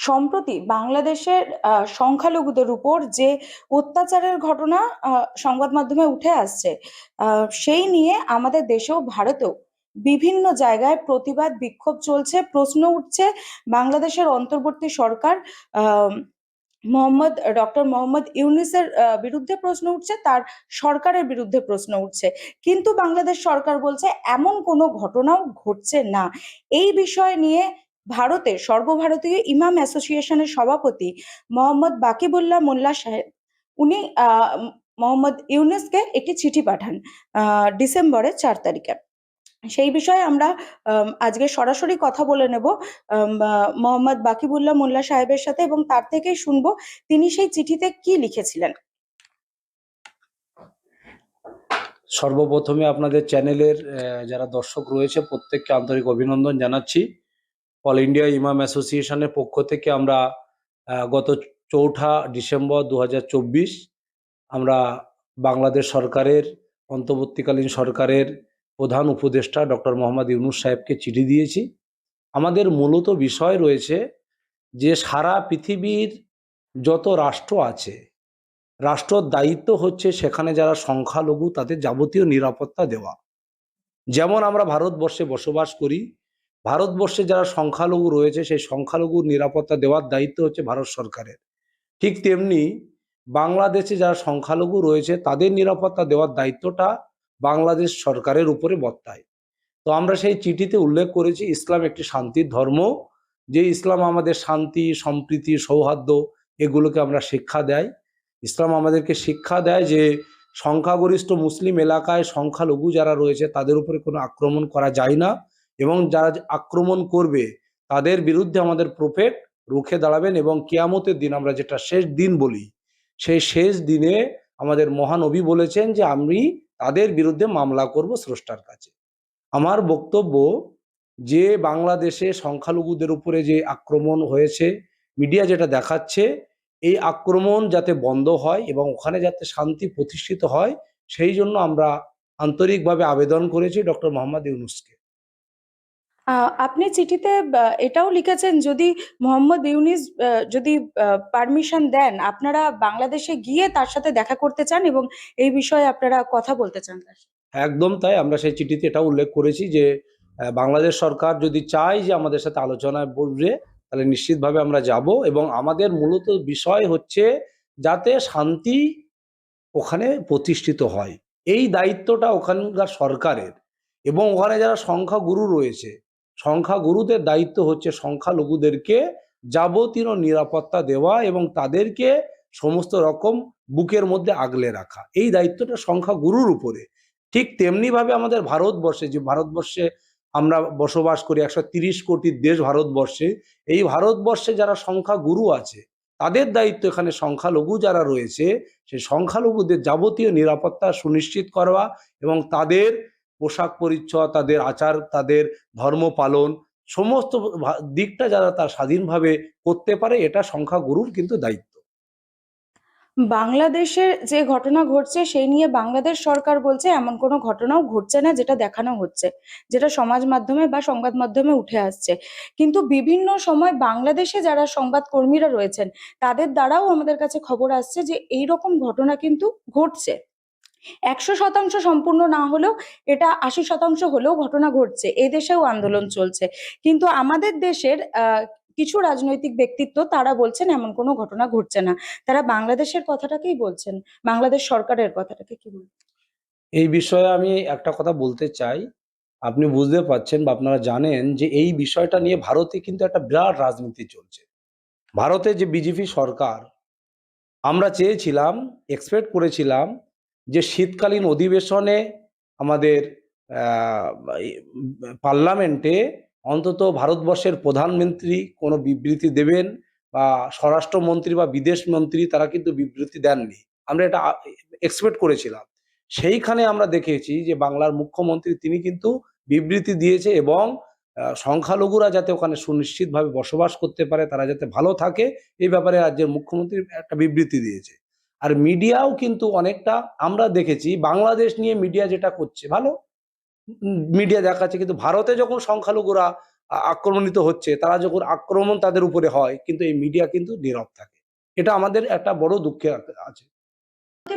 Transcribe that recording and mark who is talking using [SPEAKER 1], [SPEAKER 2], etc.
[SPEAKER 1] সম্প্রতি বাংলাদেশের সংখ্যালঘুদের উপর যে অত্যাচারের ঘটনা সংবাদ মাধ্যমে উঠে আসছে, সেই নিয়ে আমাদের দেশেও ভারতেও বিভিন্ন জায়গায় প্রতিবাদ বিক্ষোভ চলছে, প্রশ্ন উঠছে। বাংলাদেশের অন্তর্বর্তী সরকার আহ ডক্টর মোহাম্মদ ইউনূসের বিরুদ্ধে প্রশ্ন উঠছে, তার সরকারের বিরুদ্ধে প্রশ্ন উঠছে। কিন্তু বাংলাদেশ সরকার বলছে এমন কোনো ঘটনাও ঘটছে না। এই বিষয় নিয়ে ভারতের সর্বভারতীয় ইমাম অ্যাসোসিয়েশনের সভাপতি মোহাম্মদ বাকিবুল্লাহ মোল্লা সাহেব, উনি মোহাম্মদ ইউনূসকে একটি চিঠি পাঠান ডিসেম্বরের 4 তারিখে। সেই বিষয়ে আমরা আজকে সরাসরি কথা বলে নেব মোহাম্মদ বাকিবুল্লাহ মোল্লা সাহেবের সাথে, এবং তার থেকেই শুনবো তিনি সেই চিঠিতে কি লিখেছিলেন।
[SPEAKER 2] সর্বপ্রথমে আপনাদের চ্যানেলের যারা দর্শক রয়েছে প্রত্যেককে আন্তরিক অভিনন্দন জানাচ্ছি। অল ইন্ডিয়া ইমাম অ্যাসোসিয়েশনের পক্ষ থেকে আমরা গত 4 ডিসেম্বর 2024 আমরা বাংলাদেশ সরকারের অন্তর্বর্তীকালীন সরকারের প্রধান উপদেষ্টা ডক্টর মোহাম্মদ ইউনূস সাহেবকে চিঠি দিয়েছি। আমাদের মূলত বিষয় রয়েছে যে সারা পৃথিবীর যত রাষ্ট্র আছে, রাষ্ট্রর দায়িত্ব হচ্ছে সেখানে যারা সংখ্যালঘু তাদের যাবতীয় নিরাপত্তা দেওয়া। যেমন আমরা ভারতবর্ষে বসবাস করি, ভারতবর্ষে যারা সংখ্যালঘু রয়েছে সেই সংখ্যালঘুর নিরাপত্তা দেওয়ার দায়িত্ব হচ্ছে ভারত সরকারের। ঠিক তেমনি বাংলাদেশে যারা সংখ্যালঘু রয়েছে তাদের নিরাপত্তা দেওয়ার দায়িত্বটা বাংলাদেশ সরকারের উপরে বর্তায়। তো আমরা সেই চিঠিতে উল্লেখ করেছি ইসলাম একটি শান্তির ধর্ম, যে ইসলাম আমাদের শান্তি, সম্প্রীতি, সৌহার্দ্য এগুলোকে আমরা শিক্ষা দেয়। ইসলাম আমাদেরকে শিক্ষা দেয় যে সংখ্যাগরিষ্ঠ মুসলিম এলাকায় সংখ্যালঘু যারা রয়েছে তাদের উপরে কোনো আক্রমণ করা যায় না, এবং যারা আক্রমণ করবে তাদের বিরুদ্ধে আমাদের প্রফেট রুখে দাঁড়াবেন, এবং কিয়ামতের দিন আমরা যেটা শেষ দিন বলি, সেই শেষ দিনে আমাদের মহানবী বলেছেন যে আমি তাদের বিরুদ্ধে মামলা করব স্রষ্টার কাছে। আমার বক্তব্য যে বাংলাদেশে সংখ্যালঘুদের উপরে যে আক্রমণ হয়েছে, মিডিয়া যেটা দেখাচ্ছে, এই আক্রমণ যাতে বন্ধ হয় এবং ওখানে যাতে শান্তি প্রতিষ্ঠিত হয়, সেই জন্য আমরা আন্তরিকভাবে আবেদন করেছি ডক্টর মোহাম্মদ ইউনূসকে।
[SPEAKER 1] আপনি চিঠিতে এটাও লিখেছেন, যদি মোহাম্মদ ইউনূস যদি পারমিশন দেন, আপনারা বাংলাদেশে গিয়ে তার সাথে দেখা করতে চান এবং এই বিষয়ে আপনারা কথা বলতে চান তার সাথে।
[SPEAKER 2] একদম তাই, আমরা সেই চিঠিতে এটা উল্লেখ করেছি যে বাংলাদেশ সরকার যদি চায় যে আমাদের সাথে আলোচনায় বসবে তাহলে নিশ্চিতভাবে আমরা যাব, এবং আমাদের মূলত বিষয় হচ্ছে যাতে শান্তি ওখানে প্রতিষ্ঠিত হয়। এই দায়িত্বটা ওখানকার সরকারের, এবং ওখানে যারা সংখ্যাগুরু রয়েছে সংখ্যাগুরুদের দায়িত্ব হচ্ছে সংখ্যালঘুদেরকে যাবতীয় নিরাপত্তা দেওয়া এবং তাদেরকে সমস্ত রকম বুকের মধ্যে আগলে রাখা। এই দায়িত্বটা সংখ্যাগুরুর উপরে। ঠিক তেমনিভাবে আমাদের ভারতবর্ষে, যে ভারতবর্ষে আমরা বসবাস করি, 130 কোটির দেশ ভারতবর্ষে, এই ভারতবর্ষে যারা সংখ্যাগুরু আছে তাদের দায়িত্ব এখানে সংখ্যালঘু যারা রয়েছে সেই সংখ্যালঘুদের যাবতীয় নিরাপত্তা সুনিশ্চিত করা, এবং তাদের পোশাক পরিচ্ছদ, তাদের আচার, তাদের ধর্ম পালন, সমস্ত দিকটা যারা তার স্বাধীনভাবে করতে পারে, এটা সংখ্যাগুরুর কিন্তু দায়িত্ব।
[SPEAKER 1] বাংলাদেশের যে ঘটনা ঘটছে সেই নিয়ে বাংলাদেশ সরকার বলছে এমন কোনো ঘটনাও ঘটছে না যেটা দেখানো হচ্ছে, যেটা সমাজ মাধ্যমে বা সংবাদ মাধ্যমে উঠে আসছে। কিন্তু বিভিন্ন সময় বাংলাদেশে যারা সংবাদ কর্মীরা রয়েছেন তাদের দ্বারাও আমাদের কাছে খবর আসছে যে এইরকম ঘটনা কিন্তু ঘটছে। 100% সম্পূর্ণ না হলেও এটা 80% হলেও ঘটনা ঘটছে, এই দেশেও আন্দোলন চলছে। কিন্তু আমাদের দেশের কিছু রাজনৈতিক ব্যক্তিত্ব তারা বলছেন এমন কোনো ঘটনা ঘটছে না। তারা বাংলাদেশের কথাটাকেই বলছেন, বাংলাদেশ সরকারের কথাটাকে কি বলছেন?
[SPEAKER 2] এই বিষয়ে আমি একটা কথা বলতে চাই। আপনি বুঝতে পারছেন বা আপনারা জানেন যে এই বিষয়টা নিয়ে ভারতে কিন্তু একটা বিরাট রাজনীতি চলছে। ভারতে যে বিজেপি সরকার, আমরা চেয়েছিলাম, এক্সপেক্ট করেছিলাম যে শীতকালীন অধিবেশনে আমাদের পার্লামেন্টে অন্তত ভারতবর্ষের প্রধানমন্ত্রী কোনো বিবৃতি দেবেন, বা স্বরাষ্ট্রমন্ত্রী বা বিদেশ মন্ত্রী তারা কিন্তু বিবৃতি দেননি। আমরা এটা এক্সপেক্ট করেছিলাম। সেইখানে আমরা দেখেছি যে বাংলার মুখ্যমন্ত্রী তিনি কিন্তু বিবৃতি দিয়েছে, এবং সংখ্যালঘুরা যাতে ওখানে সুনিশ্চিতভাবে বসবাস করতে পারে, তারা যাতে ভালো থাকে, এই ব্যাপারে রাজ্যের মুখ্যমন্ত্রী একটা বিবৃতি দিয়েছে। আর মিডিয়াও কিন্তু অনেকটা আমরা দেখেছি, বাংলাদেশ নিয়ে মিডিয়া যেটা করছে ভালো মিডিয়া দেখাচ্ছে, কিন্তু ভারতে যখন সংখ্যালঘুরা আক্রমণিত হচ্ছে, তারা যখন আক্রমণ তাদের উপরে হয় কিন্তু এই মিডিয়া কিন্তু নীরব থাকে। এটা আমাদের একটা বড় দুঃখে আছে।